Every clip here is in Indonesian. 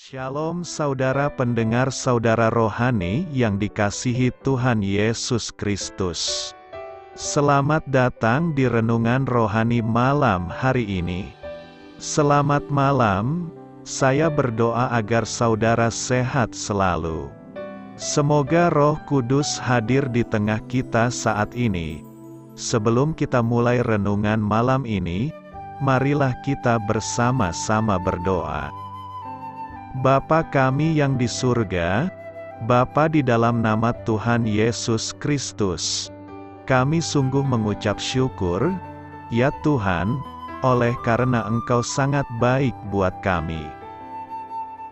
Shalom saudara pendengar saudara rohani yang dikasihi Tuhan Yesus Kristus. Selamat datang di Renungan Rohani malam hari ini. Selamat malam, saya berdoa agar saudara sehat selalu. Semoga Roh Kudus hadir di tengah kita saat ini. Sebelum kita mulai renungan malam ini, marilah kita bersama-sama berdoa. Bapa kami yang di surga, Bapa di dalam nama Tuhan Yesus Kristus, kami sungguh mengucap syukur, ya Tuhan, oleh karena Engkau sangat baik buat kami.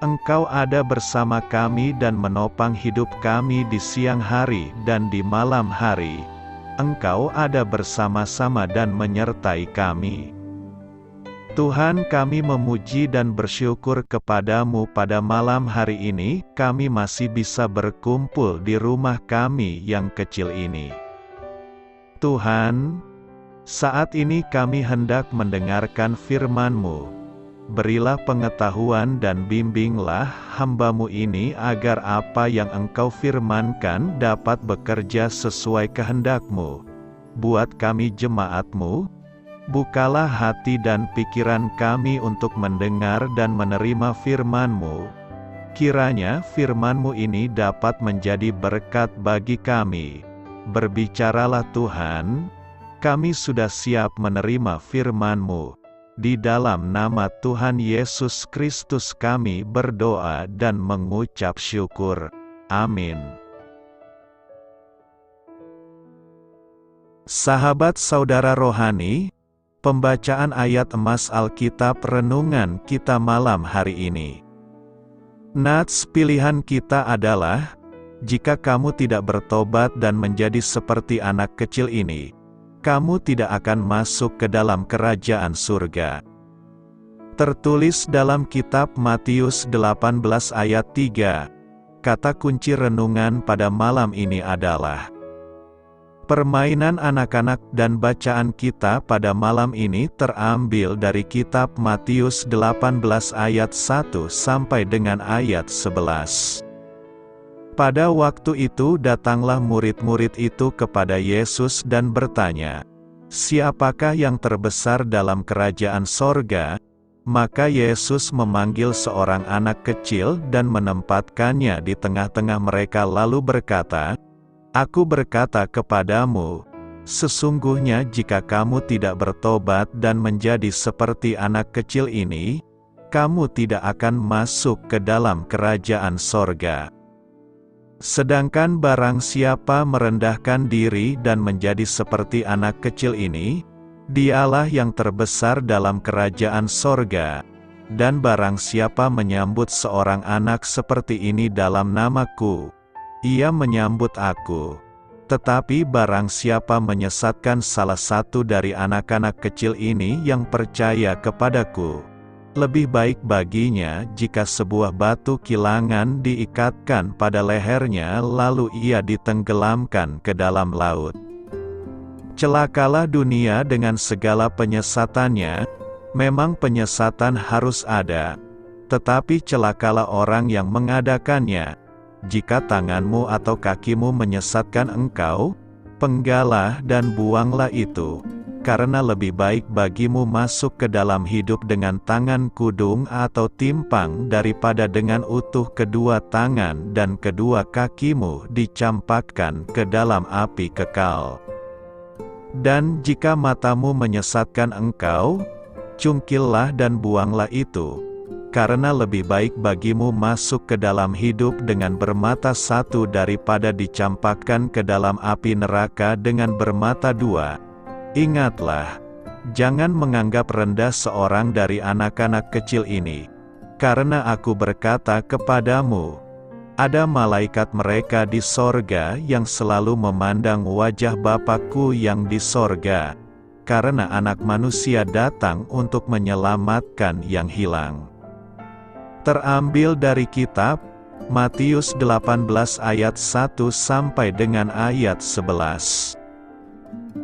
Engkau ada bersama kami dan menopang hidup kami di siang hari dan di malam hari. Engkau ada bersama-sama dan menyertai kami. Tuhan, kami memuji dan bersyukur kepadamu pada malam hari ini, kami masih bisa berkumpul di rumah kami yang kecil ini. Tuhan, saat ini kami hendak mendengarkan firman-Mu. Berilah pengetahuan dan bimbinglah hamba-Mu ini agar apa yang Engkau firmankan dapat bekerja sesuai kehendak-Mu. Buat kami jemaat-Mu, bukalah hati dan pikiran kami untuk mendengar dan menerima firman-Mu. Kiranya firman-Mu ini dapat menjadi berkat bagi kami. Berbicaralah Tuhan, kami sudah siap menerima firman-Mu. Di dalam nama Tuhan Yesus Kristus kami berdoa dan mengucap syukur. Amin. Sahabat saudara rohani, pembacaan ayat emas Alkitab renungan kita malam hari ini. Nats pilihan kita adalah, jika kamu tidak bertobat dan menjadi seperti anak kecil ini, kamu tidak akan masuk ke dalam kerajaan surga. Tertulis dalam kitab Matius 18 ayat 3, kata kunci renungan pada malam ini adalah permainan anak-anak, dan bacaan kita pada malam ini terambil dari kitab Matius 18 ayat 1 sampai dengan ayat 11. Pada waktu itu datanglah murid-murid itu kepada Yesus dan bertanya, "Siapakah yang terbesar dalam kerajaan sorga?" Maka Yesus memanggil seorang anak kecil dan menempatkannya di tengah-tengah mereka lalu berkata, "Aku berkata kepadamu, sesungguhnya jika kamu tidak bertobat dan menjadi seperti anak kecil ini, kamu tidak akan masuk ke dalam kerajaan sorga. Sedangkan barang siapa merendahkan diri dan menjadi seperti anak kecil ini, dialah yang terbesar dalam kerajaan sorga. Dan barang siapa menyambut seorang anak seperti ini dalam namaku, ia menyambut aku. Tetapi barang siapa menyesatkan salah satu dari anak-anak kecil ini yang percaya kepadaku, lebih baik baginya jika sebuah batu kilangan diikatkan pada lehernya lalu ia ditenggelamkan ke dalam laut. Celakalah dunia dengan segala penyesatannya. Memang penyesatan harus ada, tetapi celakalah orang yang mengadakannya. Jika tanganmu atau kakimu menyesatkan engkau, penggalah dan buanglah itu. Karena lebih baik bagimu masuk ke dalam hidup dengan tangan kudung atau timpang daripada dengan utuh kedua tangan dan kedua kakimu dicampakkan ke dalam api kekal. Dan jika matamu menyesatkan engkau, cungkillah dan buanglah itu. Karena lebih baik bagimu masuk ke dalam hidup dengan bermata satu daripada dicampakkan ke dalam api neraka dengan bermata dua. Ingatlah, jangan menganggap rendah seorang dari anak-anak kecil ini. Karena aku berkata kepadamu, ada malaikat mereka di sorga yang selalu memandang wajah Bapa-Ku yang di sorga. Karena anak manusia datang untuk menyelamatkan yang hilang. Terambil dari kitab Matius 18 ayat 1 sampai dengan ayat 11.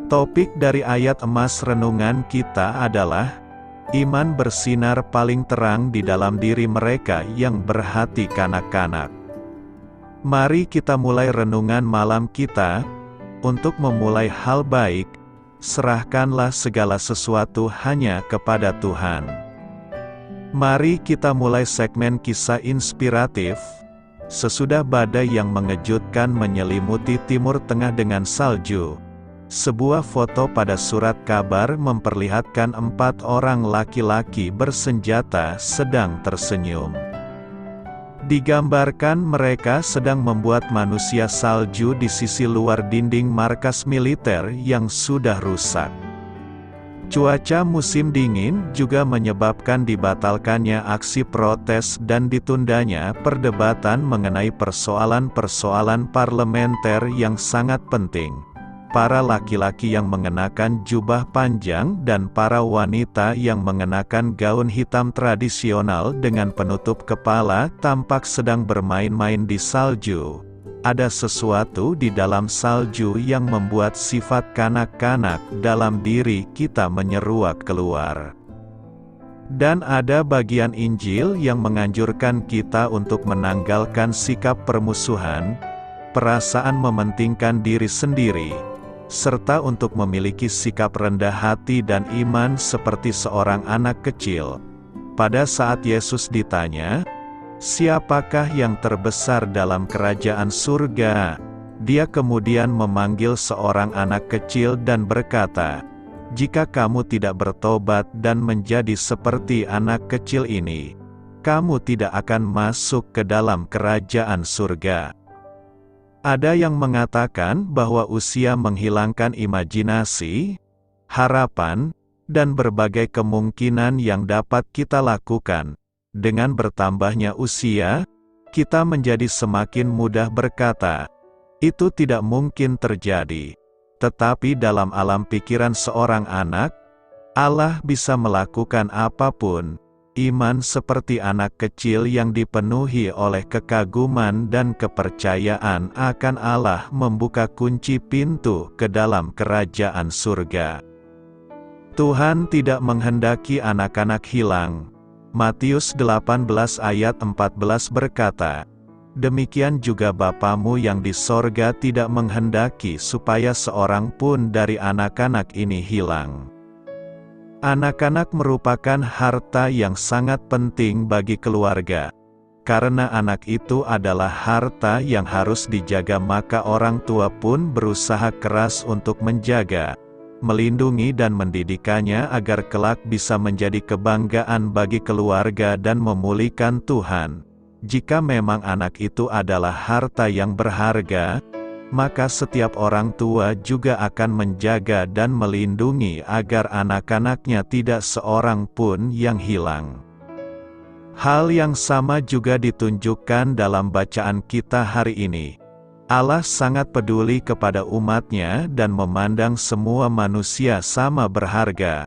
Topik dari ayat emas renungan kita adalah iman bersinar paling terang di dalam diri mereka yang berhati kanak-kanak. Mari kita mulai renungan malam kita. Untuk memulai hal baik, serahkanlah segala sesuatu hanya kepada Tuhan. Mari kita mulai segmen kisah inspiratif. Sesudah badai yang mengejutkan menyelimuti Timur Tengah dengan salju, sebuah foto pada surat kabar memperlihatkan 4 orang laki-laki bersenjata sedang tersenyum. Digambarkan mereka sedang membuat manusia salju di sisi luar dinding markas militer yang sudah rusak. Cuaca musim dingin juga menyebabkan dibatalkannya aksi protes dan ditundanya perdebatan mengenai persoalan-persoalan parlementer yang sangat penting. Para laki-laki yang mengenakan jubah panjang dan para wanita yang mengenakan gaun hitam tradisional dengan penutup kepala tampak sedang bermain-main di salju. Ada sesuatu di dalam salju yang membuat sifat kanak-kanak dalam diri kita menyeruak keluar. Dan ada bagian Injil yang menganjurkan kita untuk menanggalkan sikap permusuhan, perasaan mementingkan diri sendiri, serta untuk memiliki sikap rendah hati dan iman seperti seorang anak kecil. Pada saat Yesus ditanya, "Siapakah yang terbesar dalam kerajaan surga?" Dia kemudian memanggil seorang anak kecil dan berkata, "Jika kamu tidak bertobat dan menjadi seperti anak kecil ini, kamu tidak akan masuk ke dalam kerajaan surga." Ada yang mengatakan bahwa usia menghilangkan imajinasi, harapan, dan berbagai kemungkinan yang dapat kita lakukan. Dengan bertambahnya usia, kita menjadi semakin mudah berkata, "Itu tidak mungkin terjadi." Tetapi dalam alam pikiran seorang anak, Allah bisa melakukan apapun. Iman seperti anak kecil yang dipenuhi oleh kekaguman dan kepercayaan akan Allah membuka kunci pintu ke dalam kerajaan surga. Tuhan tidak menghendaki anak-anak hilang. Matius 18 ayat 14 berkata, "Demikian juga Bapamu yang di sorga tidak menghendaki supaya seorang pun dari anak-anak ini hilang." Anak-anak merupakan harta yang sangat penting bagi keluarga. Karena anak itu adalah harta yang harus dijaga, maka orang tua pun berusaha keras untuk menjaga, melindungi dan mendidiknya agar kelak bisa menjadi kebanggaan bagi keluarga dan memulihkan Tuhan. Jika memang anak itu adalah harta yang berharga, maka setiap orang tua juga akan menjaga dan melindungi agar anak-anaknya tidak seorang pun yang hilang. Hal yang sama juga ditunjukkan dalam bacaan kita hari ini. Allah sangat peduli kepada umat-Nya dan memandang semua manusia sama berharga.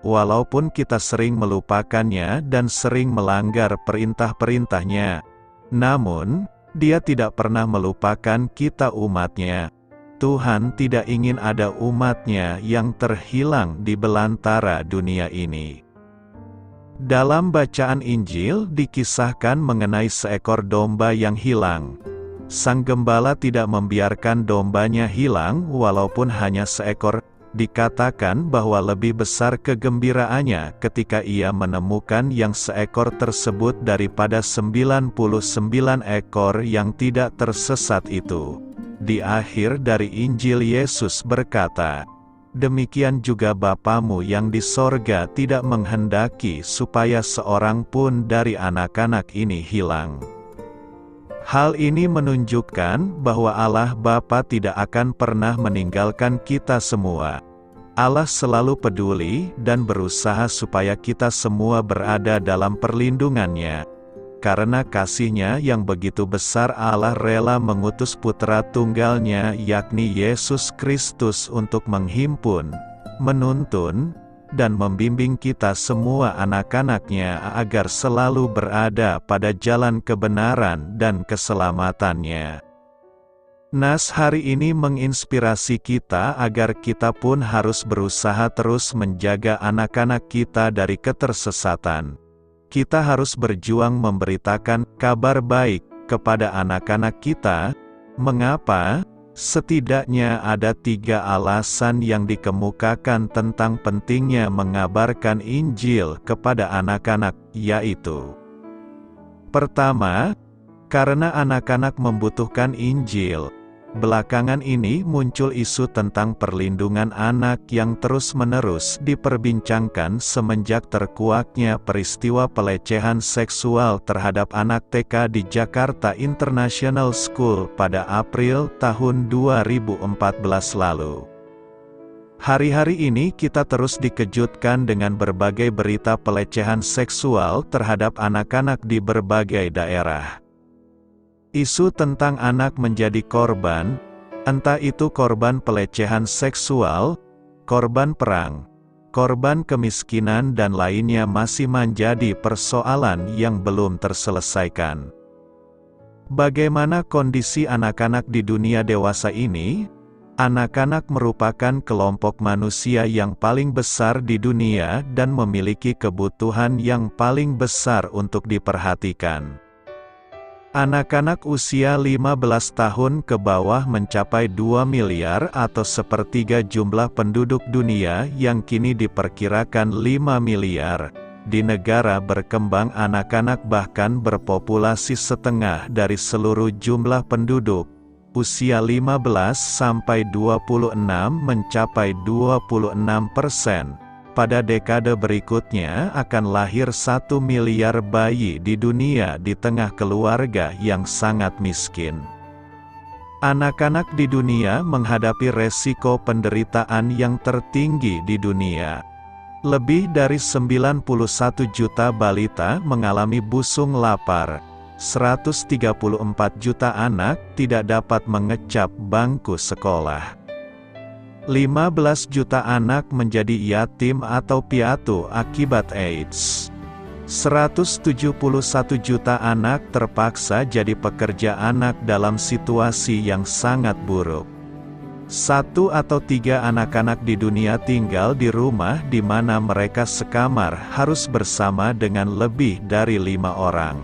Walaupun kita sering melupakannya dan sering melanggar perintah-perintah-Nya, namun Dia tidak pernah melupakan kita umat-Nya. Tuhan tidak ingin ada umat-Nya yang terhilang di belantara dunia ini. Dalam bacaan Injil dikisahkan mengenai seekor domba yang hilang. Sang gembala tidak membiarkan dombanya hilang walaupun hanya seekor. Dikatakan bahwa lebih besar kegembiraannya ketika ia menemukan yang seekor tersebut daripada 99 ekor yang tidak tersesat itu. Di akhir dari Injil Yesus berkata, "Demikian juga Bapamu yang di sorga tidak menghendaki supaya seorang pun dari anak-anak ini hilang." Hal ini menunjukkan bahwa Allah Bapa tidak akan pernah meninggalkan kita semua. Allah selalu peduli dan berusaha supaya kita semua berada dalam perlindungan-Nya. Karena kasih-Nya yang begitu besar, Allah rela mengutus Putra Tunggal-Nya yakni Yesus Kristus untuk menghimpun, menuntun, dan membimbing kita semua anak-anak-Nya agar selalu berada pada jalan kebenaran dan keselamatan-Nya. Nas hari ini menginspirasi kita agar kita pun harus berusaha terus menjaga anak-anak kita dari ketersesatan. Kita harus berjuang memberitakan kabar baik kepada anak-anak kita. Mengapa? Setidaknya ada 3 alasan yang dikemukakan tentang pentingnya mengabarkan Injil kepada anak-anak, yaitu: pertama, karena anak-anak membutuhkan Injil. Belakangan ini muncul isu tentang perlindungan anak yang terus-menerus diperbincangkan semenjak terkuaknya peristiwa pelecehan seksual terhadap anak TK di Jakarta International School pada April tahun 2014 lalu. Hari-hari ini kita terus dikejutkan dengan berbagai berita pelecehan seksual terhadap anak-anak di berbagai daerah. Isu tentang anak menjadi korban, entah itu korban pelecehan seksual, korban perang, korban kemiskinan dan lainnya, masih menjadi persoalan yang belum terselesaikan. Bagaimana kondisi anak-anak di dunia dewasa ini? Anak-anak merupakan kelompok manusia yang paling besar di dunia dan memiliki kebutuhan yang paling besar untuk diperhatikan. Anak-anak usia 15 tahun ke bawah mencapai 2 miliar atau sepertiga jumlah penduduk dunia yang kini diperkirakan 5 miliar. Di negara berkembang anak-anak bahkan berpopulasi setengah dari seluruh jumlah penduduk. Usia 15 sampai 26 mencapai 26%. Pada dekade berikutnya akan lahir 1 miliar bayi di dunia di tengah keluarga yang sangat miskin. Anak-anak di dunia menghadapi resiko penderitaan yang tertinggi di dunia. Lebih dari 91 juta balita mengalami busung lapar. 134 juta anak tidak dapat mengecap bangku sekolah. 15 juta anak menjadi yatim atau piatu akibat AIDS. 171 juta anak terpaksa jadi pekerja anak dalam situasi yang sangat buruk. 1 atau 3 anak-anak di dunia tinggal di rumah di mana mereka sekamar harus bersama dengan lebih dari 5 orang.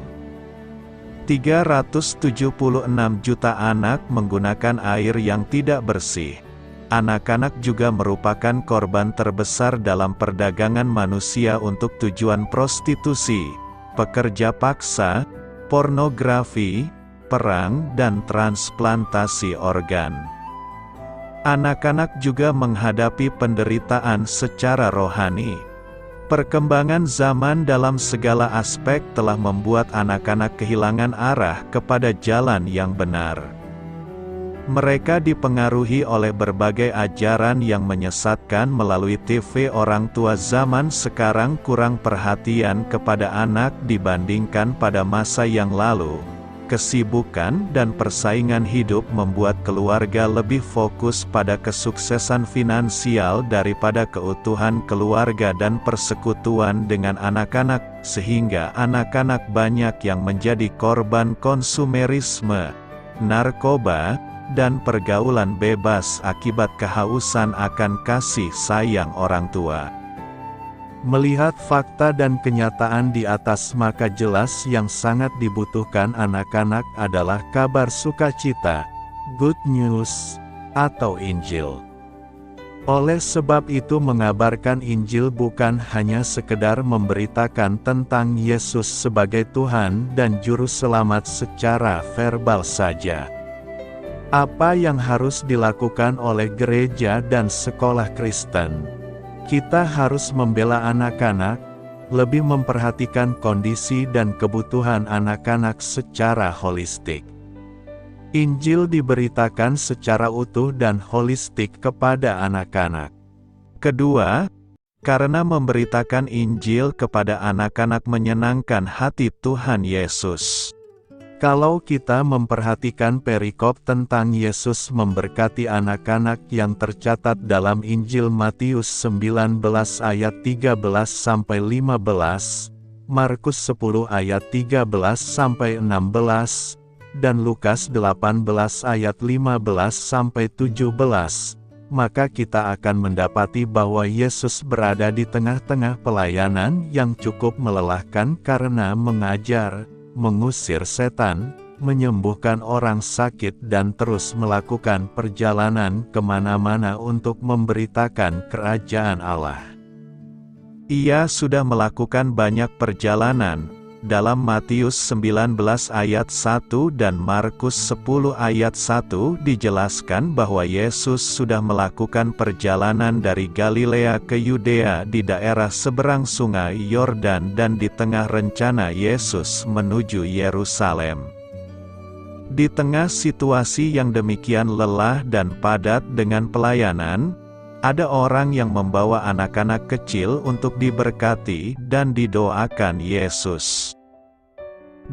376 juta anak menggunakan air yang tidak bersih. Anak-anak juga merupakan korban terbesar dalam perdagangan manusia untuk tujuan prostitusi, pekerja paksa, pornografi, perang dan transplantasi organ. Anak-anak juga menghadapi penderitaan secara rohani. Perkembangan zaman dalam segala aspek telah membuat anak-anak kehilangan arah kepada jalan yang benar. Mereka dipengaruhi oleh berbagai ajaran yang menyesatkan melalui TV. Orang tua zaman sekarang kurang perhatian kepada anak dibandingkan pada masa yang lalu. Kesibukan dan persaingan hidup membuat keluarga lebih fokus pada kesuksesan finansial daripada keutuhan keluarga dan persekutuan dengan anak-anak, sehingga anak-anak banyak yang menjadi korban konsumerisme, narkoba, dan pergaulan bebas akibat kehausan akan kasih sayang orang tua. Melihat fakta dan kenyataan di atas, maka jelas yang sangat dibutuhkan anak-anak adalah kabar sukacita, good news, atau Injil. Oleh sebab itu mengabarkan Injil bukan hanya sekedar memberitakan tentang Yesus sebagai Tuhan dan Juru Selamat secara verbal saja. Apa yang harus dilakukan oleh gereja dan sekolah Kristen? Kita harus membela anak-anak, lebih memperhatikan kondisi dan kebutuhan anak-anak secara holistik. Injil diberitakan secara utuh dan holistik kepada anak-anak. Kedua, karena memberitakan Injil kepada anak-anak menyenangkan hati Tuhan Yesus. Kalau kita memperhatikan perikop tentang Yesus memberkati anak-anak yang tercatat dalam Injil Matius 19 ayat 13-15, Markus 10 ayat 13-16, dan Lukas 18 ayat 15-17, maka kita akan mendapati bahwa Yesus berada di tengah-tengah pelayanan yang cukup melelahkan karena mengajar, mengusir setan, menyembuhkan orang sakit dan terus melakukan perjalanan kemana-mana untuk memberitakan kerajaan Allah. Ia sudah melakukan banyak perjalanan. Dalam Matius 19 ayat 1 dan Markus 10 ayat 1 dijelaskan bahwa Yesus sudah melakukan perjalanan dari Galilea ke Yudea di daerah seberang sungai Yordan dan di tengah rencana Yesus menuju Yerusalem. Di tengah situasi yang demikian lelah dan padat dengan pelayanan, ada orang yang membawa anak-anak kecil untuk diberkati dan didoakan Yesus.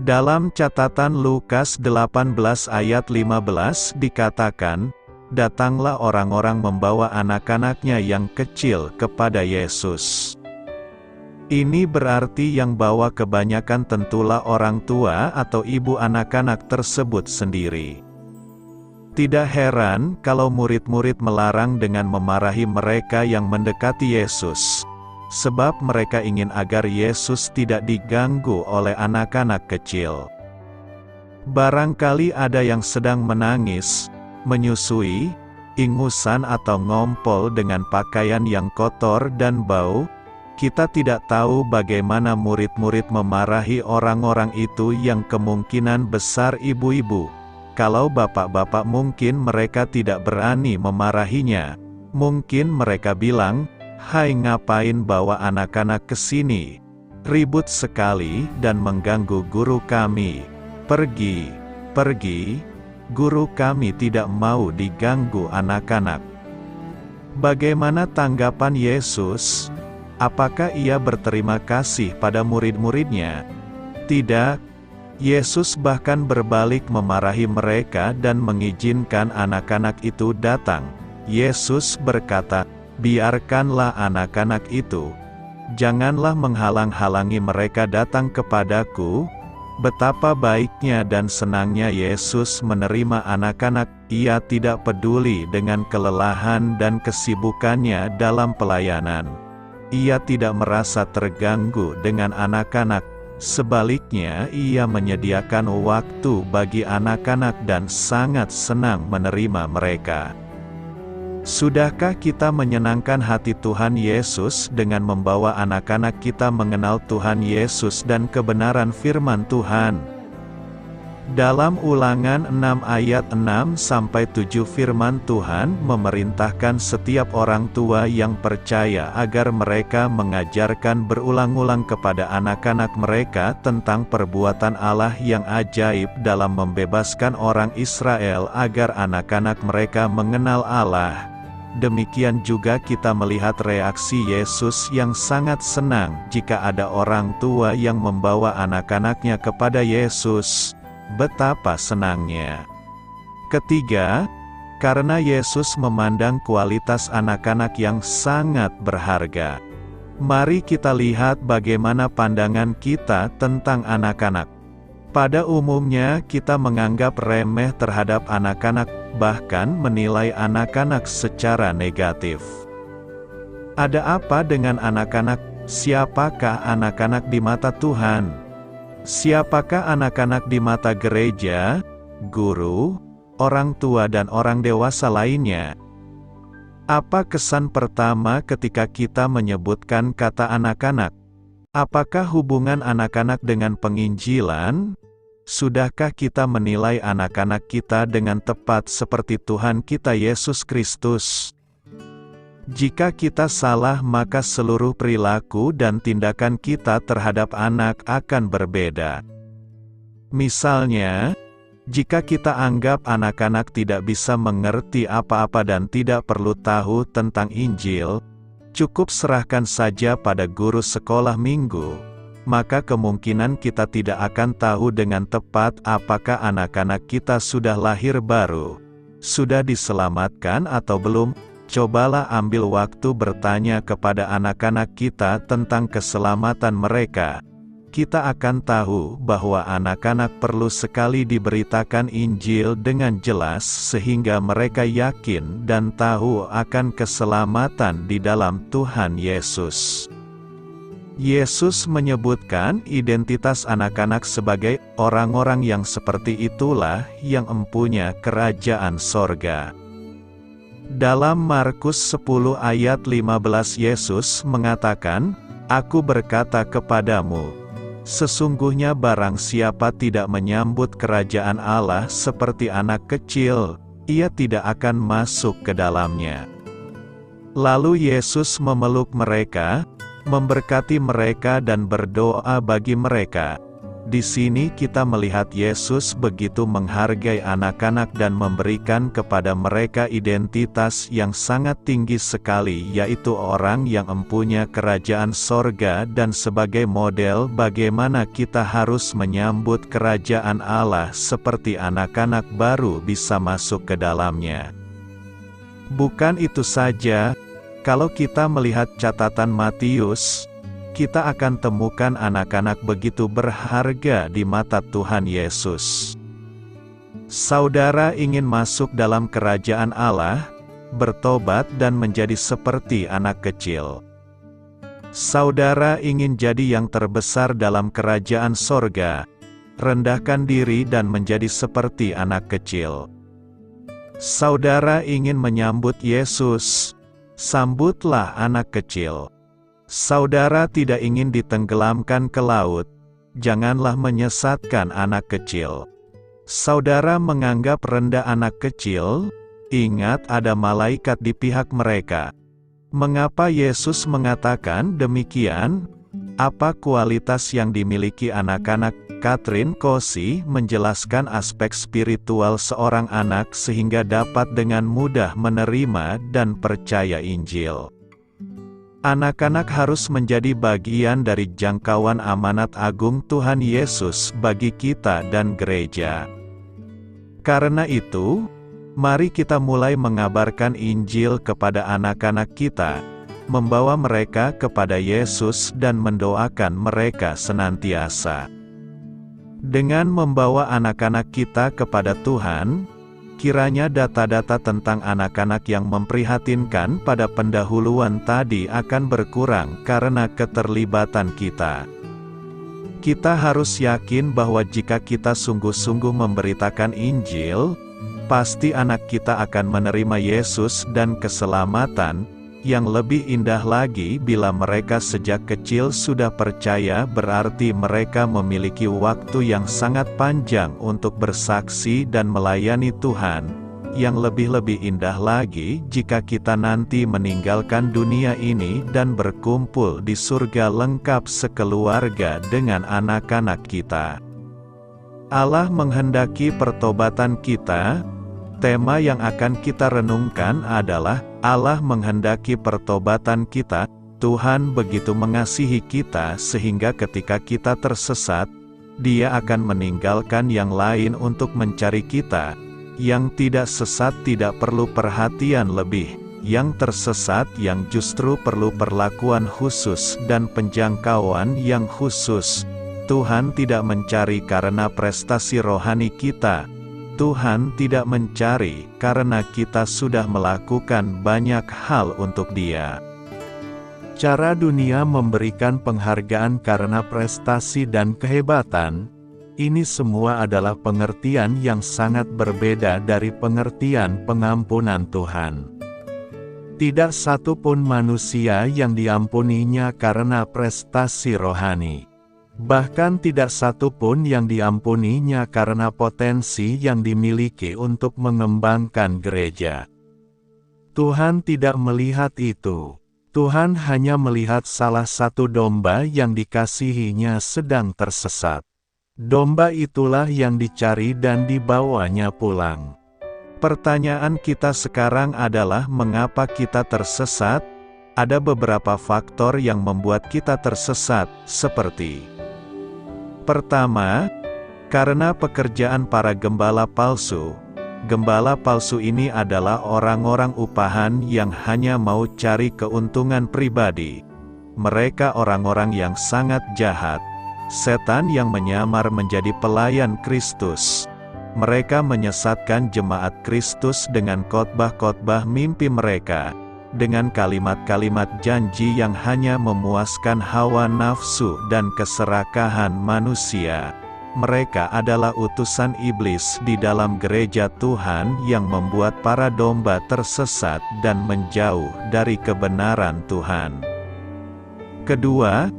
Dalam catatan Lukas 18 ayat 15 dikatakan, "Datanglah orang-orang membawa anak-anaknya yang kecil kepada Yesus." Ini berarti yang bawa kebanyakan tentulah orang tua atau ibu anak-anak tersebut sendiri. Tidak heran kalau murid-murid melarang dengan memarahi mereka yang mendekati Yesus, sebab mereka ingin agar Yesus tidak diganggu oleh anak-anak kecil. Barangkali ada yang sedang menangis, menyusui, ingusan atau ngompol dengan pakaian yang kotor dan bau. Kita tidak tahu bagaimana murid-murid memarahi orang-orang itu yang kemungkinan besar ibu-ibu. Kalau bapak-bapak mungkin mereka tidak berani memarahinya. Mungkin mereka bilang, "Hai, ngapain bawa anak-anak ke sini? Ribut sekali dan mengganggu guru kami. Pergi, pergi." Guru kami tidak mau diganggu anak-anak. Bagaimana tanggapan Yesus? Apakah ia berterima kasih pada murid-muridnya? Tidak. Yesus bahkan berbalik memarahi mereka dan mengizinkan anak-anak itu datang. Yesus berkata, "Biarkanlah anak-anak itu. Janganlah menghalang-halangi mereka datang kepadaku." Betapa baiknya dan senangnya Yesus menerima anak-anak. Ia tidak peduli dengan kelelahan dan kesibukannya dalam pelayanan. Ia tidak merasa terganggu dengan anak-anak. Sebaliknya, ia menyediakan waktu bagi anak-anak dan sangat senang menerima mereka. Sudahkah kita menyenangkan hati Tuhan Yesus dengan membawa anak-anak kita mengenal Tuhan Yesus dan kebenaran firman Tuhan? Dalam Ulangan 6 ayat 6-7 firman Tuhan memerintahkan setiap orang tua yang percaya agar mereka mengajarkan berulang-ulang kepada anak-anak mereka tentang perbuatan Allah yang ajaib dalam membebaskan orang Israel agar anak-anak mereka mengenal Allah. Demikian juga kita melihat reaksi Yesus yang sangat senang jika ada orang tua yang membawa anak-anaknya kepada Yesus. Betapa senangnya. Ketiga, karena Yesus memandang kualitas anak-anak yang sangat berharga. Mari kita lihat bagaimana pandangan kita tentang anak-anak. Pada umumnya kita menganggap remeh terhadap anak-anak, bahkan menilai anak-anak secara negatif. Ada apa dengan anak-anak? Siapakah anak-anak di mata Tuhan? Siapakah anak-anak di mata gereja, guru, orang tua dan orang dewasa lainnya? Apa kesan pertama ketika kita menyebutkan kata anak-anak? Apakah hubungan anak-anak dengan penginjilan? Sudahkah kita menilai anak-anak kita dengan tepat seperti Tuhan kita Yesus Kristus? Jika kita salah, maka seluruh perilaku dan tindakan kita terhadap anak akan berbeda. Misalnya, jika kita anggap anak-anak tidak bisa mengerti apa-apa dan tidak perlu tahu tentang Injil, cukup serahkan saja pada guru sekolah minggu, maka kemungkinan kita tidak akan tahu dengan tepat apakah anak-anak kita sudah lahir baru, sudah diselamatkan atau belum. Cobalah ambil waktu bertanya kepada anak-anak kita tentang keselamatan mereka. kita akan tahu bahwa anak-anak perlu sekali diberitakan Injil dengan jelas sehingga mereka yakin dan tahu akan keselamatan di dalam Tuhan Yesus. Yesus menyebutkan identitas anak-anak sebagai orang-orang yang seperti itulah yang empunya kerajaan sorga. Dalam Markus 10 ayat 15 Yesus mengatakan, "Aku berkata kepadamu, sesungguhnya barang siapa tidak menyambut kerajaan Allah seperti anak kecil, ia tidak akan masuk ke dalamnya." Lalu Yesus memeluk mereka, memberkati mereka dan berdoa bagi mereka. Di sini kita melihat Yesus begitu menghargai anak-anak dan memberikan kepada mereka identitas yang sangat tinggi sekali, yaitu orang yang empunya kerajaan sorga, dan sebagai model bagaimana kita harus menyambut kerajaan Allah seperti anak-anak baru bisa masuk ke dalamnya. Bukan itu saja, kalau kita melihat catatan Matius, kita akan temukan anak-anak begitu berharga di mata Tuhan Yesus. Saudara ingin masuk dalam kerajaan Allah, bertobat dan menjadi seperti anak kecil. Saudara ingin jadi yang terbesar dalam kerajaan sorga, rendahkan diri dan menjadi seperti anak kecil. Saudara ingin menyambut Yesus, sambutlah anak kecil. Saudara tidak ingin ditenggelamkan ke laut, janganlah menyesatkan anak kecil. Saudara menganggap rendah anak kecil, ingat ada malaikat di pihak mereka. Mengapa Yesus mengatakan demikian? Apa kualitas yang dimiliki anak-anak? Catherine Caussy menjelaskan aspek spiritual seorang anak sehingga dapat dengan mudah menerima dan percaya Injil. Anak-anak harus menjadi bagian dari jangkauan amanat agung Tuhan Yesus bagi kita dan gereja. Karena itu, mari kita mulai mengabarkan Injil kepada anak-anak kita, membawa mereka kepada Yesus dan mendoakan mereka senantiasa. Dengan membawa anak-anak kita kepada Tuhan, kiranya data-data tentang anak-anak yang memprihatinkan pada pendahuluan tadi akan berkurang karena keterlibatan kita. Kita harus yakin bahwa jika kita sungguh-sungguh memberitakan Injil, pasti anak kita akan menerima Yesus dan keselamatan. Yang lebih indah lagi, bila mereka sejak kecil sudah percaya, berarti mereka memiliki waktu yang sangat panjang untuk bersaksi dan melayani Tuhan. Yang lebih-lebih indah lagi, jika kita nanti meninggalkan dunia ini dan berkumpul di surga lengkap sekeluarga dengan anak-anak kita. Allah menghendaki pertobatan kita. Tema yang akan kita renungkan adalah Allah menghendaki pertobatan kita. Tuhan begitu mengasihi kita sehingga ketika kita tersesat, Dia akan meninggalkan yang lain untuk mencari kita. Yang tidak sesat tidak perlu perhatian lebih, yang tersesat yang justru perlu perlakuan khusus dan penjangkauan yang khusus. Tuhan tidak mencari karena prestasi rohani kita. Tuhan tidak mencari karena kita sudah melakukan banyak hal untuk Dia. Cara dunia memberikan penghargaan karena prestasi dan kehebatan, ini semua adalah pengertian yang sangat berbeda dari pengertian pengampunan Tuhan. Tidak satu pun manusia yang diampuninya karena prestasi rohani. Bahkan tidak satu pun yang diampuninya karena potensi yang dimiliki untuk mengembangkan gereja. Tuhan tidak melihat itu. Tuhan hanya melihat salah satu domba yang dikasihinya sedang tersesat. Domba itulah yang dicari dan dibawanya pulang. Pertanyaan kita sekarang adalah mengapa kita tersesat? Ada beberapa faktor yang membuat kita tersesat, seperti: pertama, karena pekerjaan para gembala palsu. Gembala palsu ini adalah orang-orang upahan yang hanya mau cari keuntungan pribadi. Mereka orang-orang yang sangat jahat. setan yang menyamar menjadi pelayan Kristus. Mereka menyesatkan jemaat Kristus dengan khotbah-khotbah mimpi mereka, dengan kalimat-kalimat janji yang hanya memuaskan hawa nafsu dan keserakahan manusia. Mereka adalah utusan iblis di dalam gereja Tuhan yang membuat para domba tersesat dan menjauh dari kebenaran Tuhan. Kedua,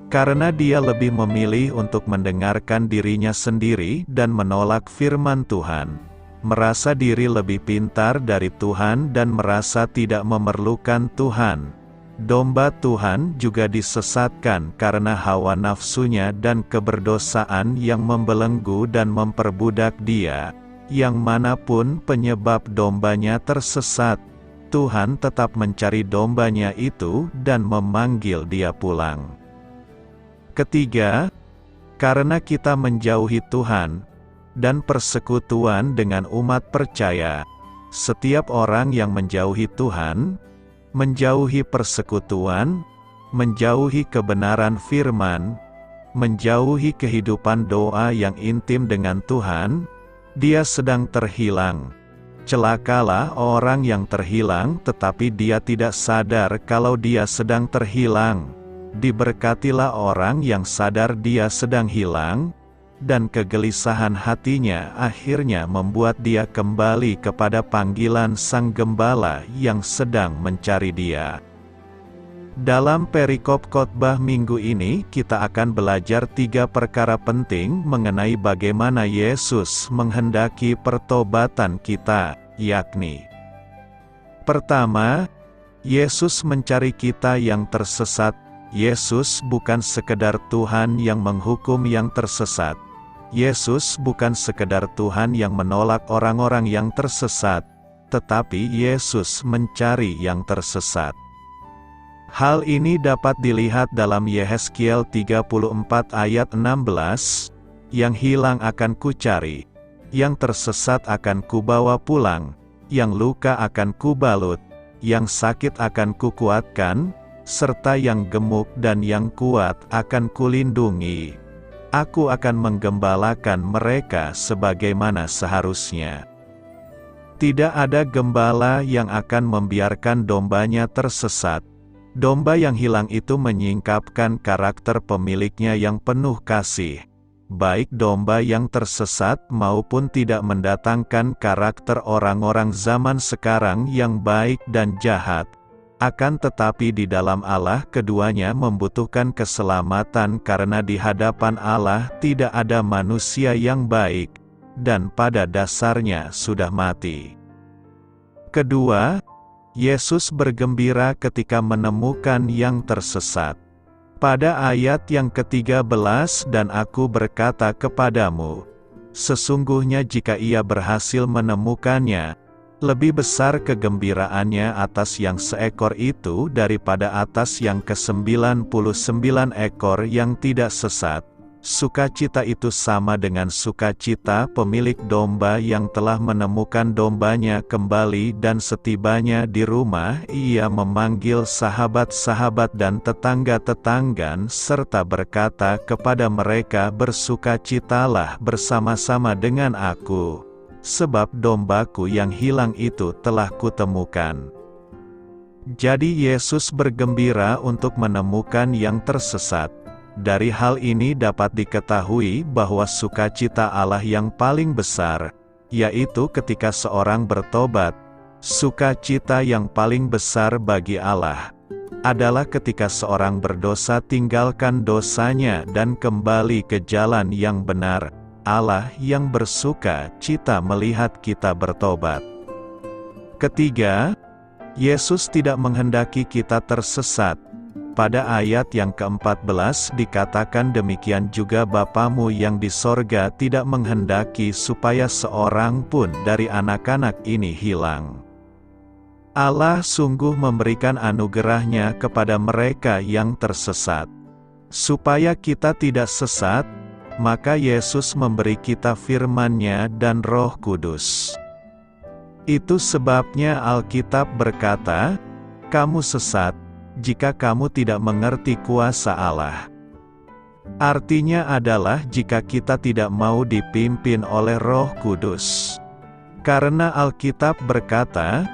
karena dia lebih memilih untuk mendengarkan dirinya sendiri dan menolak firman Tuhan, merasa diri lebih pintar dari Tuhan dan merasa tidak memerlukan Tuhan. Domba Tuhan juga disesatkan karena hawa nafsunya dan keberdosaan yang membelenggu dan memperbudak dia. Yang manapun penyebab dombanya tersesat, Tuhan tetap mencari dombanya itu dan memanggil dia pulang. Ketiga, karena kita menjauhi Tuhan dan persekutuan dengan umat percaya, setiap orang yang menjauhi Tuhan, menjauhi persekutuan, menjauhi kebenaran firman, menjauhi kehidupan doa yang intim dengan Tuhan, dia sedang terhilang. Celakalah orang yang terhilang tetapi dia tidak sadar kalau dia sedang terhilang. Diberkatilah orang yang sadar dia sedang hilang, dan kegelisahan hatinya akhirnya membuat dia kembali kepada panggilan Sang Gembala yang sedang mencari dia. Dalam perikop khotbah minggu ini kita akan belajar 3 perkara penting mengenai bagaimana Yesus menghendaki pertobatan kita, yakni: pertama, Yesus mencari kita yang tersesat. Yesus bukan sekedar Tuhan yang menghukum yang tersesat. Yesus bukan sekedar Tuhan yang menolak orang-orang yang tersesat, tetapi Yesus mencari yang tersesat. Hal ini dapat dilihat dalam Yehezkiel 34 ayat 16, "Yang hilang akan kucari, yang tersesat akan kubawa pulang, yang luka akan kubalut, yang sakit akan kukuatkan, serta yang gemuk dan yang kuat akan kulindungi. Aku akan menggembalakan mereka sebagaimana seharusnya." Tidak ada gembala yang akan membiarkan dombanya tersesat. Domba yang hilang itu menyingkapkan karakter pemiliknya yang penuh kasih. Baik domba yang tersesat maupun tidak mendatangkan karakter orang-orang zaman sekarang yang baik dan jahat. Akan tetapi di dalam Allah keduanya membutuhkan keselamatan karena di hadapan Allah tidak ada manusia yang baik, dan pada dasarnya sudah mati. Kedua, Yesus bergembira ketika menemukan yang tersesat. Pada ayat yang ke-13, "Dan aku berkata kepadamu, sesungguhnya jika ia berhasil menemukannya, lebih besar kegembiraannya atas yang seekor itu daripada atas yang ke-99 ekor yang tidak sesat." Sukacita itu sama dengan sukacita pemilik domba yang telah menemukan dombanya kembali, dan setibanya di rumah ia memanggil sahabat-sahabat dan tetangga-tetangga serta berkata kepada mereka, "Bersukacitalah bersama-sama dengan aku, sebab dombaku yang hilang itu telah kutemukan." Jadi Yesus bergembira untuk menemukan yang tersesat. Dari hal ini dapat diketahui bahwa sukacita Allah yang paling besar, yaitu ketika seorang bertobat. Sukacita yang paling besar bagi Allah adalah ketika seorang berdosa tinggalkan dosanya dan kembali ke jalan yang benar. Allah yang bersuka cita melihat kita bertobat. Ketiga, Yesus tidak menghendaki kita tersesat. Pada ayat yang ke-14 dikatakan demikian juga Bapamu yang di sorga tidak menghendaki supaya seorang pun dari anak-anak ini hilang. Allah sungguh memberikan anugerahnya kepada mereka yang tersesat. Supaya kita tidak sesat, maka Yesus memberi kita firman-Nya dan Roh Kudus. Itu sebabnya Alkitab berkata, "Kamu sesat jika kamu tidak mengerti kuasa Allah." Artinya adalah jika kita tidak mau dipimpin oleh Roh Kudus. Karena Alkitab berkata,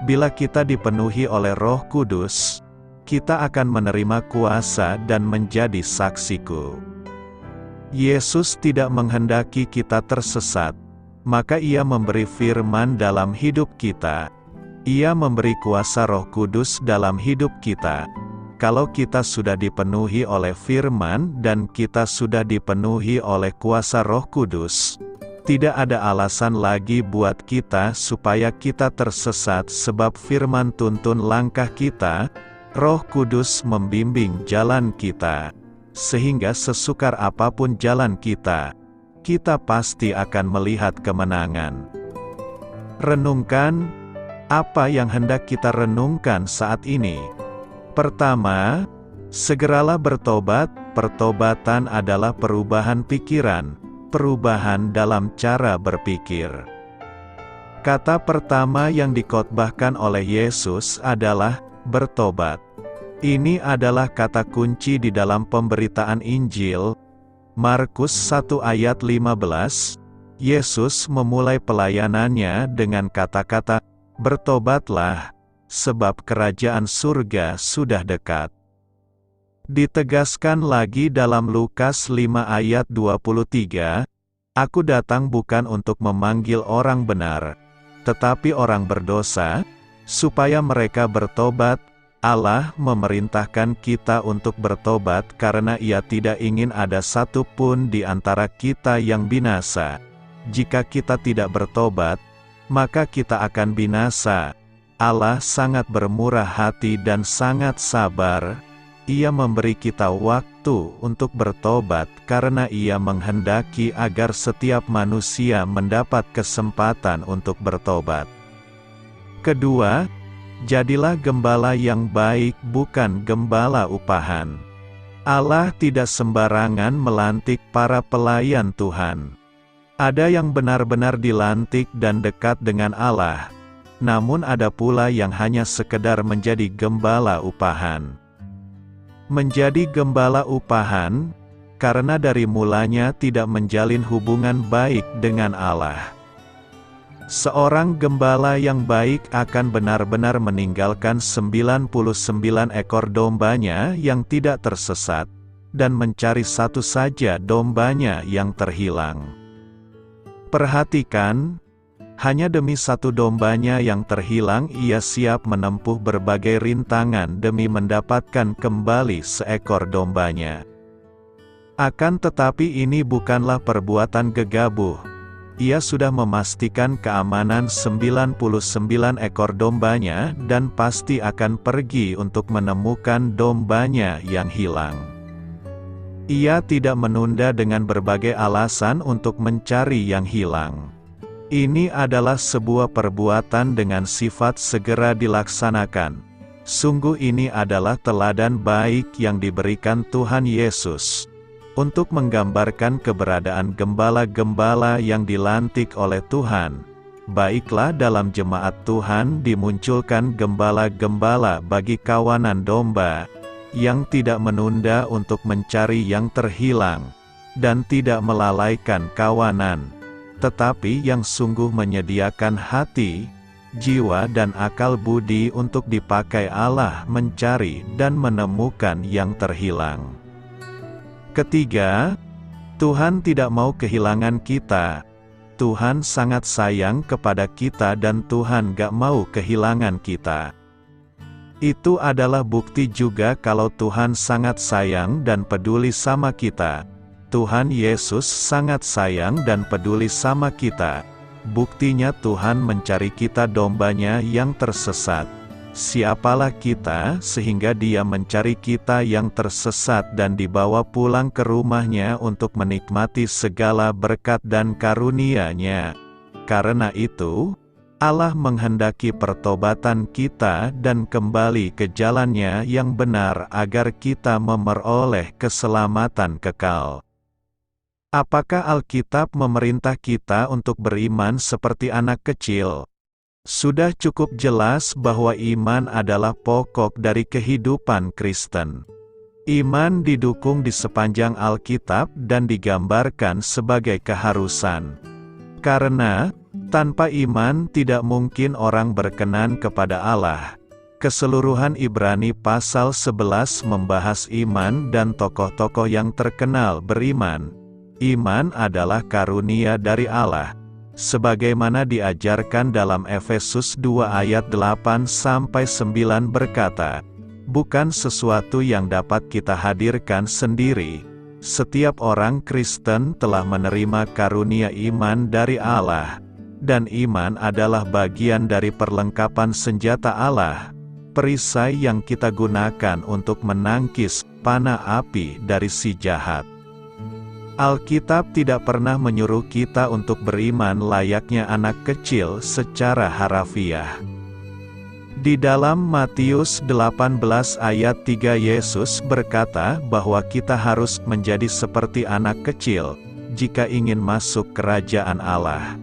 bila kita dipenuhi oleh Roh Kudus, kita akan menerima kuasa dan menjadi saksiku. Yesus tidak menghendaki kita tersesat, maka Ia memberi firman dalam hidup kita. Ia memberi kuasa Roh Kudus dalam hidup kita. Kalau kita sudah dipenuhi oleh firman dan kita sudah dipenuhi oleh kuasa Roh Kudus, tidak ada alasan lagi buat kita supaya kita tersesat sebab firman tuntun langkah kita, Roh Kudus membimbing jalan kita. Sehingga sesukar apapun jalan kita pasti akan melihat kemenangan. Renungkan, apa yang hendak kita renungkan saat ini? Pertama, segeralah bertobat. Pertobatan adalah perubahan pikiran, perubahan dalam cara berpikir. Kata pertama yang dikhotbahkan oleh Yesus adalah bertobat. Ini adalah kata kunci di dalam pemberitaan Injil. Markus 1 ayat 15, Yesus memulai pelayanannya dengan kata-kata, "Bertobatlah, sebab kerajaan surga sudah dekat." Ditegaskan lagi dalam Lukas 5 ayat 23, "Aku datang bukan untuk memanggil orang benar, tetapi orang berdosa, supaya mereka bertobat." Allah memerintahkan kita untuk bertobat karena Ia tidak ingin ada satu pun di antara kita yang binasa. Jika kita tidak bertobat, maka kita akan binasa. Allah sangat bermurah hati dan sangat sabar. Ia memberi kita waktu untuk bertobat karena Ia menghendaki agar setiap manusia mendapat kesempatan untuk bertobat. Kedua, jadilah gembala yang baik, bukan gembala upahan. Allah tidak sembarangan melantik para pelayan Tuhan. Ada yang benar-benar dilantik dan dekat dengan Allah, namun ada pula yang hanya sekedar menjadi gembala upahan. Menjadi gembala upahan, karena dari mulanya tidak menjalin hubungan baik dengan Allah. Seorang gembala yang baik akan benar-benar meninggalkan 99 ekor dombanya yang tidak tersesat, dan mencari satu saja dombanya yang terhilang. Perhatikan, hanya demi satu dombanya yang terhilang ia siap menempuh berbagai rintangan demi mendapatkan kembali seekor dombanya. Akan tetapi ini bukanlah perbuatan gegabah. Ia sudah memastikan keamanan 99 ekor dombanya dan pasti akan pergi untuk menemukan dombanya yang hilang. Ia tidak menunda dengan berbagai alasan untuk mencari yang hilang. Ini adalah sebuah perbuatan dengan sifat segera dilaksanakan. Sungguh ini adalah teladan baik yang diberikan Tuhan Yesus untuk menggambarkan keberadaan gembala-gembala yang dilantik oleh Tuhan. Baiklah, dalam jemaat Tuhan dimunculkan gembala-gembala bagi kawanan domba, yang tidak menunda untuk mencari yang terhilang, dan tidak melalaikan kawanan, tetapi yang sungguh menyediakan hati, jiwa dan akal budi untuk dipakai Allah mencari dan menemukan yang terhilang. Ketiga, Tuhan tidak mau kehilangan kita. Tuhan sangat sayang kepada kita dan Tuhan gak mau kehilangan kita. Itu adalah bukti juga kalau Tuhan sangat sayang dan peduli sama kita. Tuhan Yesus sangat sayang dan peduli sama kita. Buktinya Tuhan mencari kita dombanya yang tersesat. Siapalah kita sehingga Dia mencari kita yang tersesat dan dibawa pulang ke rumahnya untuk menikmati segala berkat dan karunia-Nya. Karena itu, Allah menghendaki pertobatan kita dan kembali ke jalannya yang benar agar kita memperoleh keselamatan kekal. Apakah Alkitab memerintah kita untuk beriman seperti anak kecil? Sudah cukup jelas bahwa iman adalah pokok dari kehidupan Kristen. Iman didukung di sepanjang Alkitab dan digambarkan sebagai keharusan. Karena, tanpa iman tidak mungkin orang berkenan kepada Allah. Keseluruhan Ibrani pasal 11 membahas iman dan tokoh-tokoh yang terkenal beriman. Iman adalah karunia dari Allah. Sebagaimana diajarkan dalam Efesus 2 ayat 8-9 berkata, bukan sesuatu yang dapat kita hadirkan sendiri. Setiap orang Kristen telah menerima karunia iman dari Allah. Dan iman adalah bagian dari perlengkapan senjata Allah. Perisai yang kita gunakan untuk menangkis panah api dari si jahat. Alkitab tidak pernah menyuruh kita untuk beriman layaknya anak kecil secara harafiah. Di dalam Matius 18 ayat 3 Yesus berkata bahwa kita harus menjadi seperti anak kecil, jika ingin masuk kerajaan Allah.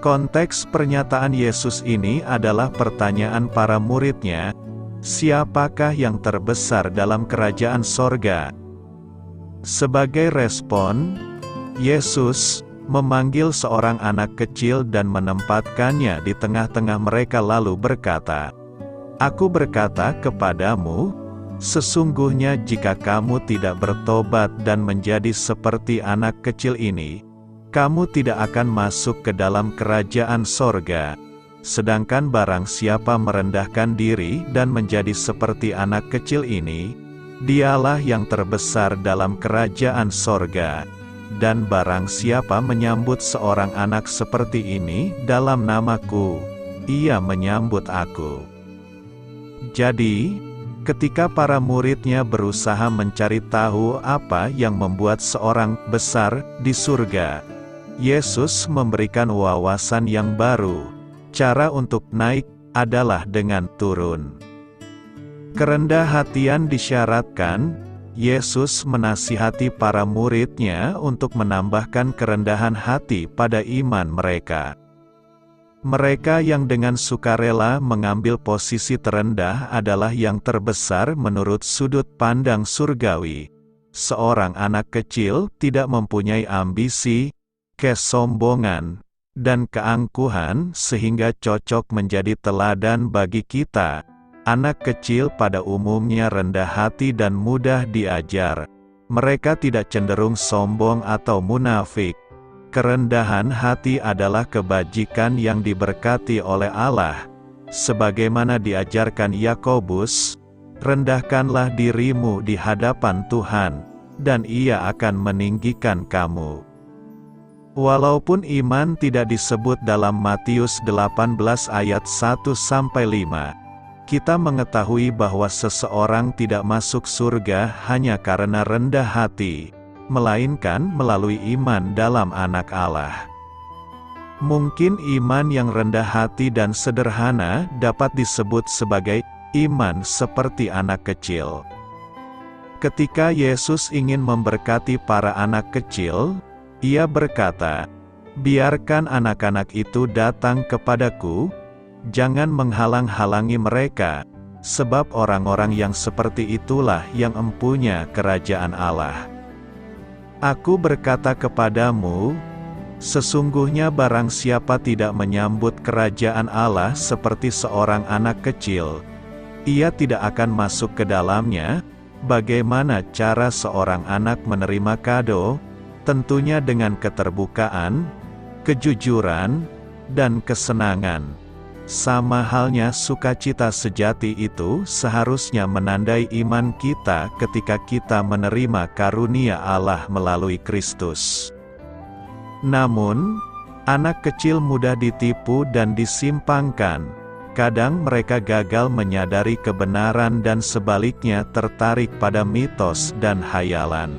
Konteks pernyataan Yesus ini adalah pertanyaan para muridnya, siapakah yang terbesar dalam kerajaan sorga? Sebagai respon, Yesus memanggil seorang anak kecil dan menempatkannya di tengah-tengah mereka lalu berkata, Aku berkata kepadamu, sesungguhnya jika kamu tidak bertobat dan menjadi seperti anak kecil ini, kamu tidak akan masuk ke dalam kerajaan sorga. Sedangkan barang siapa merendahkan diri dan menjadi seperti anak kecil ini, dialah yang terbesar dalam kerajaan sorga. Dan barang siapa menyambut seorang anak seperti ini dalam namaku, ia menyambut aku. Jadi, ketika para muridnya berusaha mencari tahu apa yang membuat seorang besar di surga, Yesus memberikan wawasan yang baru. Cara untuk naik adalah dengan turun. Kerendah hatian disyaratkan. Yesus menasihati para muridnya untuk menambahkan kerendahan hati pada iman mereka. Mereka yang dengan sukarela mengambil posisi terendah adalah yang terbesar menurut sudut pandang surgawi. Seorang anak kecil tidak mempunyai ambisi, kesombongan, dan keangkuhan sehingga cocok menjadi teladan bagi kita. Anak kecil pada umumnya rendah hati dan mudah diajar. Mereka tidak cenderung sombong atau munafik. Kerendahan hati adalah kebajikan yang diberkati oleh Allah. Sebagaimana diajarkan Yakobus, rendahkanlah dirimu di hadapan Tuhan, dan Ia akan meninggikan kamu. Walaupun iman tidak disebut dalam Matius 18 ayat 1-5, kita mengetahui bahwa seseorang tidak masuk surga hanya karena rendah hati, melainkan melalui iman dalam Anak Allah. Mungkin iman yang rendah hati dan sederhana dapat disebut sebagai iman seperti anak kecil. Ketika Yesus ingin memberkati para anak kecil, Ia berkata, "Biarkan anak-anak itu datang kepadaku, jangan menghalang-halangi mereka, sebab orang-orang yang seperti itulah yang empunya kerajaan Allah. Aku berkata kepadamu, sesungguhnya barang siapa tidak menyambut kerajaan Allah seperti seorang anak kecil, ia tidak akan masuk ke dalamnya." Bagaimana cara seorang anak menerima kado? Tentunya dengan keterbukaan, kejujuran, dan kesenangan. Sama halnya sukacita sejati itu seharusnya menandai iman kita ketika kita menerima karunia Allah melalui Kristus. Namun, anak kecil mudah ditipu dan disimpangkan. Kadang mereka gagal menyadari kebenaran dan sebaliknya tertarik pada mitos dan hayalan.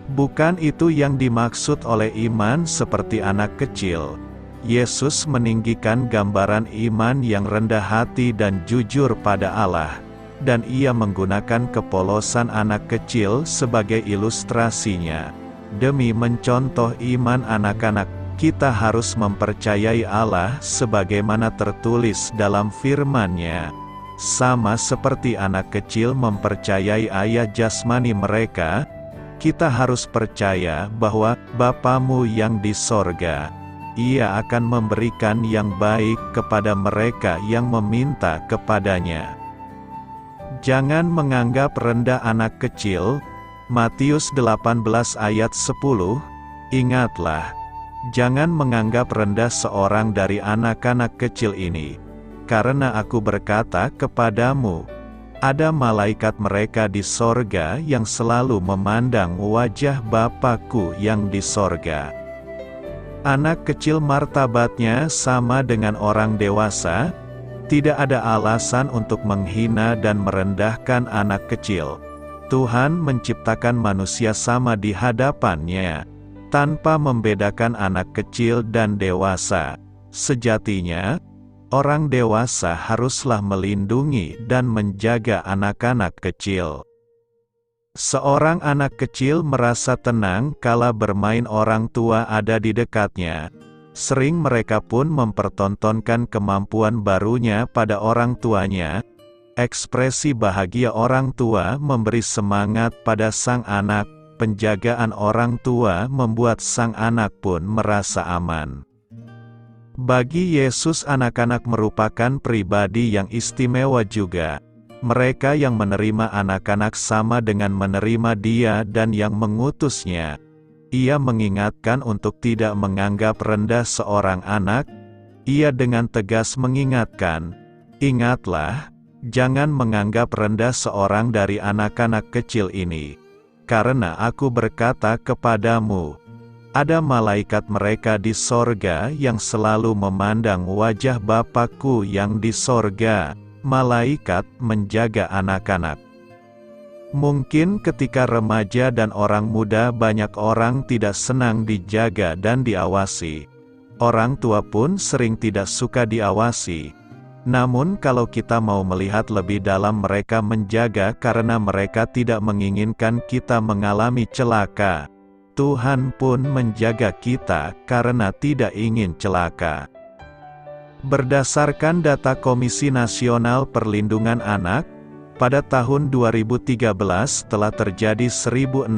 Bukan itu yang dimaksud oleh iman seperti anak kecil. Yesus meninggikan gambaran iman yang rendah hati dan jujur pada Allah, dan Ia menggunakan kepolosan anak kecil sebagai ilustrasinya. Demi mencontoh iman anak-anak, kita harus mempercayai Allah sebagaimana tertulis dalam firman-Nya. sama seperti anak kecil mempercayai ayah jasmani mereka, kita harus percaya bahwa Bapamu yang di sorga, Ia akan memberikan yang baik kepada mereka yang meminta kepadanya. Jangan menganggap rendah anak kecil. Matius 18 ayat 10, ingatlah, jangan menganggap rendah seorang dari anak-anak kecil ini, karena aku berkata kepadamu, ada malaikat mereka di sorga yang selalu memandang wajah Bapa-Ku yang di sorga. Anak kecil martabatnya sama dengan orang dewasa. Tidak ada alasan untuk menghina dan merendahkan anak kecil. Tuhan menciptakan manusia sama di hadapan-Nya, tanpa membedakan anak kecil dan dewasa. Sejatinya, orang dewasa haruslah melindungi dan menjaga anak-anak kecil. Seorang anak kecil merasa tenang kala bermain orang tua ada di dekatnya. Sering mereka pun mempertontonkan kemampuan barunya pada orang tuanya. Ekspresi bahagia orang tua memberi semangat pada sang anak. Penjagaan orang tua membuat sang anak pun merasa aman. Bagi Yesus, anak-anak merupakan pribadi yang istimewa juga. Mereka yang menerima anak-anak sama dengan menerima Dia dan yang mengutusnya. Ia mengingatkan untuk tidak menganggap rendah seorang anak. Ia dengan tegas mengingatkan, ingatlah, jangan menganggap rendah seorang dari anak-anak kecil ini. Karena aku berkata kepadamu, ada malaikat mereka di sorga yang selalu memandang wajah Bapa-Ku yang di sorga. Malaikat menjaga anak-anak. Mungkin ketika remaja dan orang muda banyak orang tidak senang dijaga dan diawasi. Orang tua pun sering tidak suka diawasi. Namun kalau kita mau melihat lebih dalam, mereka menjaga karena mereka tidak menginginkan kita mengalami celaka. Tuhan pun menjaga kita karena tidak ingin celaka. Berdasarkan data Komisi Nasional Perlindungan Anak, pada tahun 2013 telah terjadi 1.620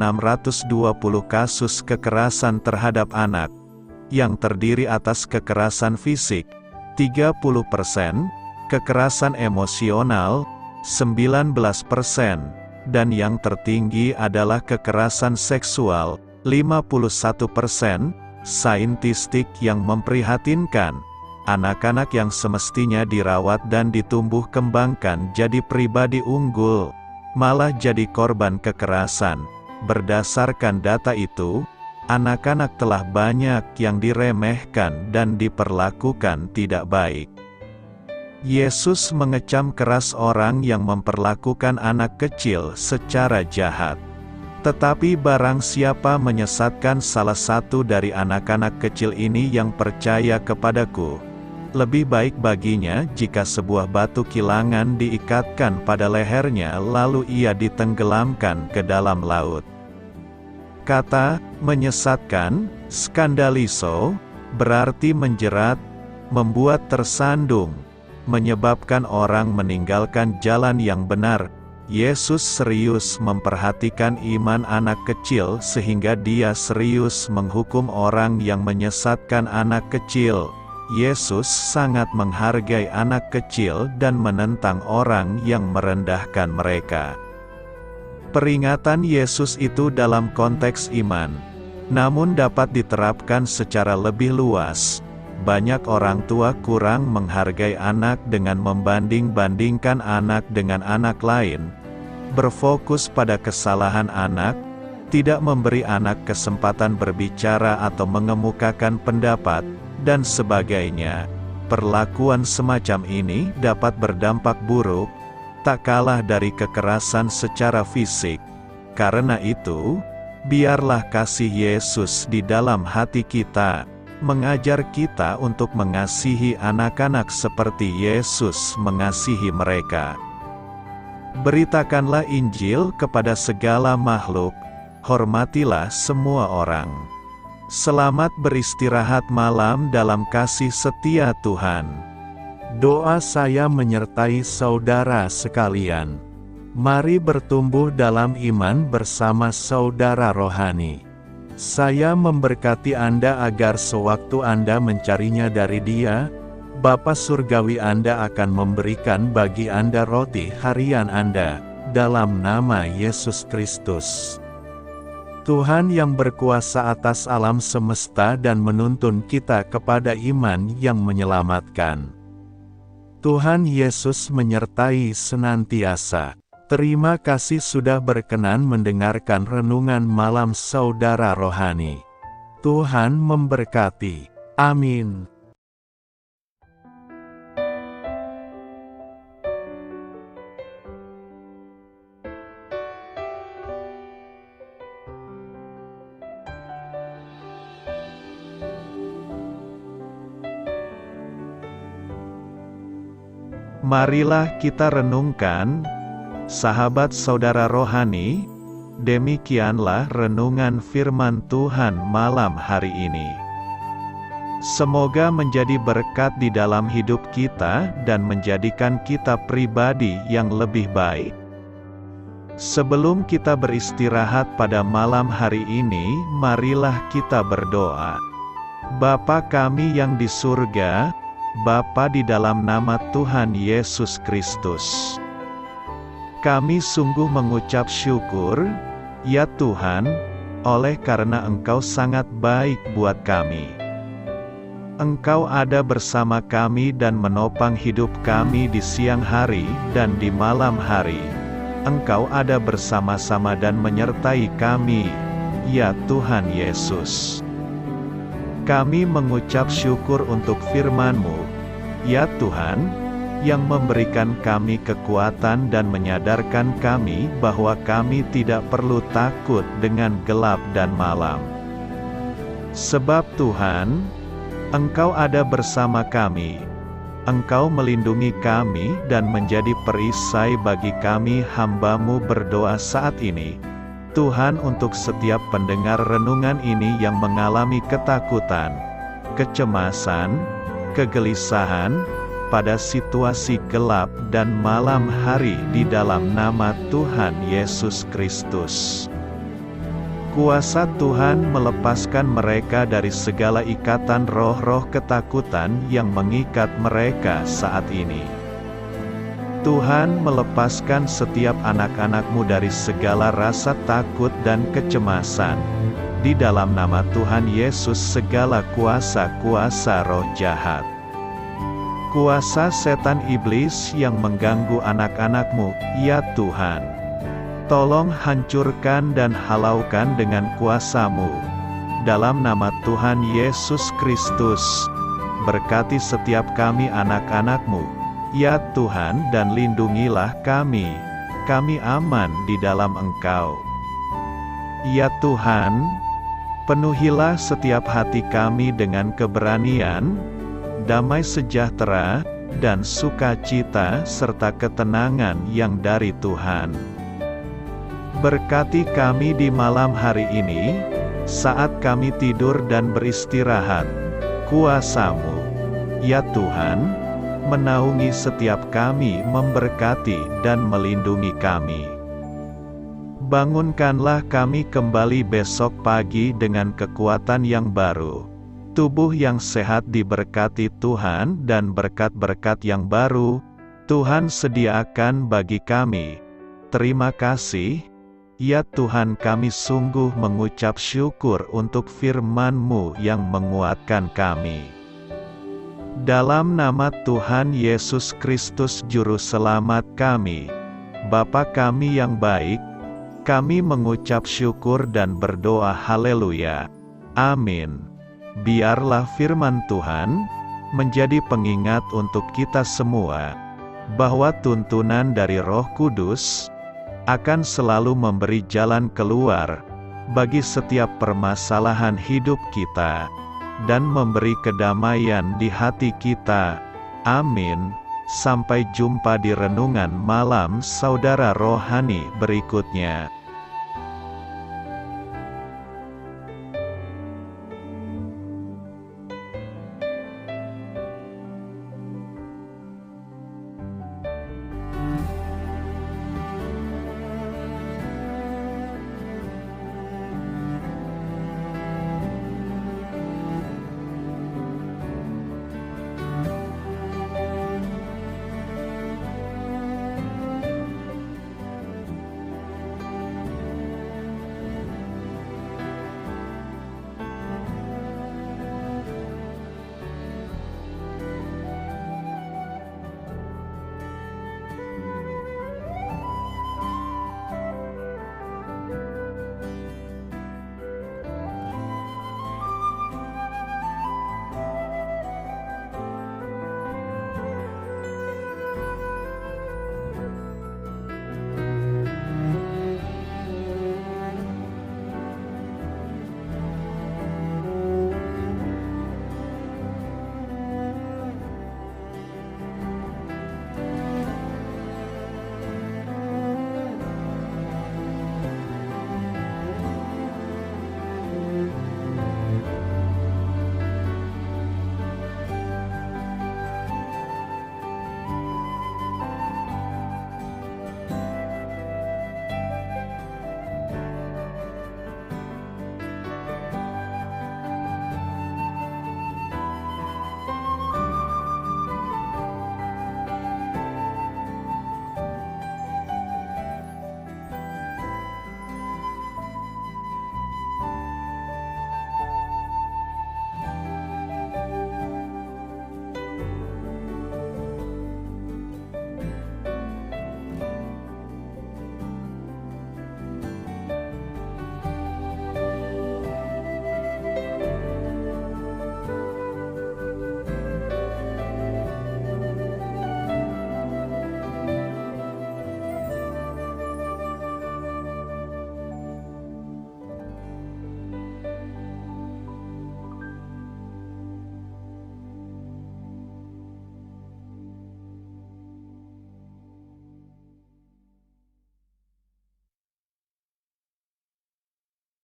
kasus kekerasan terhadap anak, yang terdiri atas kekerasan fisik, 30%, kekerasan emosional, 19%, dan yang tertinggi adalah kekerasan seksual, 51%. Saintistik yang memprihatinkan. Anak-anak yang semestinya dirawat dan ditumbuh kembangkan jadi pribadi unggul, malah jadi korban kekerasan. Berdasarkan data itu, anak-anak telah banyak yang diremehkan dan diperlakukan tidak baik. Yesus mengecam keras orang yang memperlakukan anak kecil secara jahat. Tetapi barang siapa menyesatkan salah satu dari anak-anak kecil ini yang percaya kepadaku, lebih baik baginya jika sebuah batu kilangan diikatkan pada lehernya lalu ia ditenggelamkan ke dalam laut. Kata menyesatkan, skandalizo, berarti menjerat, membuat tersandung, menyebabkan orang meninggalkan jalan yang benar. Yesus serius memperhatikan iman anak kecil sehingga Dia serius menghukum orang yang menyesatkan anak kecil. Yesus sangat menghargai anak kecil dan menentang orang yang merendahkan mereka. Peringatan Yesus itu dalam konteks iman, namun dapat diterapkan secara lebih luas. Banyak orang tua kurang menghargai anak dengan membanding-bandingkan anak dengan anak lain, berfokus pada kesalahan anak, tidak memberi anak kesempatan berbicara atau mengemukakan pendapat, dan sebagainya. Perlakuan semacam ini dapat berdampak buruk, tak kalah dari kekerasan secara fisik. Karena itu, biarlah kasih Yesus di dalam hati kita mengajar kita untuk mengasihi anak-anak seperti Yesus mengasihi mereka. Beritakanlah Injil kepada segala makhluk, hormatilah semua orang. Selamat beristirahat malam dalam kasih setia Tuhan. Doa saya menyertai saudara sekalian. Mari bertumbuh dalam iman bersama saudara rohani. Saya memberkati Anda agar sewaktu Anda mencarinya dari Dia, Bapa Surgawi Anda akan memberikan bagi Anda roti harian Anda, dalam nama Yesus Kristus. Tuhan yang berkuasa atas alam semesta dan menuntun kita kepada iman yang menyelamatkan. Tuhan Yesus menyertai senantiasa. Terima kasih sudah berkenan mendengarkan renungan malam saudara rohani. Tuhan memberkati. Amin. Marilah kita renungkan, sahabat saudara rohani, demikianlah renungan firman Tuhan malam hari ini. Semoga menjadi berkat di dalam hidup kita dan menjadikan kita pribadi yang lebih baik. Sebelum kita beristirahat pada malam hari ini, marilah kita berdoa. Bapa kami yang di surga, Bapa di dalam nama Tuhan Yesus Kristus, kami sungguh mengucap syukur, ya Tuhan, oleh karena Engkau sangat baik buat kami. Engkau ada bersama kami dan menopang hidup kami di siang hari dan di malam hari. Engkau ada bersama-sama dan menyertai kami, ya Tuhan Yesus. Kami mengucap syukur untuk firman-Mu, ya Tuhan, yang memberikan kami kekuatan dan menyadarkan kami bahwa kami tidak perlu takut dengan gelap dan malam. Sebab Tuhan, Engkau ada bersama kami. Engkau melindungi kami dan menjadi perisai bagi kami hamba-Mu berdoa saat ini. Tuhan, untuk setiap pendengar renungan ini yang mengalami ketakutan, kecemasan, kegelisahan, pada situasi gelap dan malam hari di dalam nama Tuhan Yesus Kristus. Kuasa Tuhan melepaskan mereka dari segala ikatan roh-roh ketakutan yang mengikat mereka saat ini. Tuhan melepaskan setiap anak-anak-Mu dari segala rasa takut dan kecemasan. Di dalam nama Tuhan Yesus segala kuasa-kuasa roh jahat, kuasa setan iblis yang mengganggu anak-anak-Mu, ya Tuhan, tolong hancurkan dan halaukan dengan kuasa-Mu. Dalam nama Tuhan Yesus Kristus, berkati setiap kami anak-anak-Mu, ya Tuhan, dan lindungilah kami aman di dalam Engkau. Ya Tuhan, penuhilah setiap hati kami dengan keberanian, damai sejahtera, dan sukacita serta ketenangan yang dari Tuhan. Berkati kami di malam hari ini, saat kami tidur dan beristirahat. Kuasa-Mu, ya Tuhan, menaungi setiap kami, memberkati dan melindungi kami. Bangunkanlah kami kembali besok pagi dengan kekuatan yang baru, tubuh yang sehat diberkati Tuhan, dan berkat-berkat yang baru Tuhan sediakan bagi kami. Terima kasih, ya Tuhan, kami sungguh mengucap syukur untuk firman-Mu yang menguatkan kami. Dalam nama Tuhan Yesus Kristus Juru Selamat kami, Bapa kami yang baik, kami mengucap syukur dan berdoa haleluya. Amin. Biarlah firman Tuhan menjadi pengingat untuk kita semua, bahwa tuntunan dari Roh Kudus akan selalu memberi jalan keluar bagi setiap permasalahan hidup kita, dan memberi kedamaian di hati kita. Amin. Sampai jumpa di renungan malam saudara rohani berikutnya.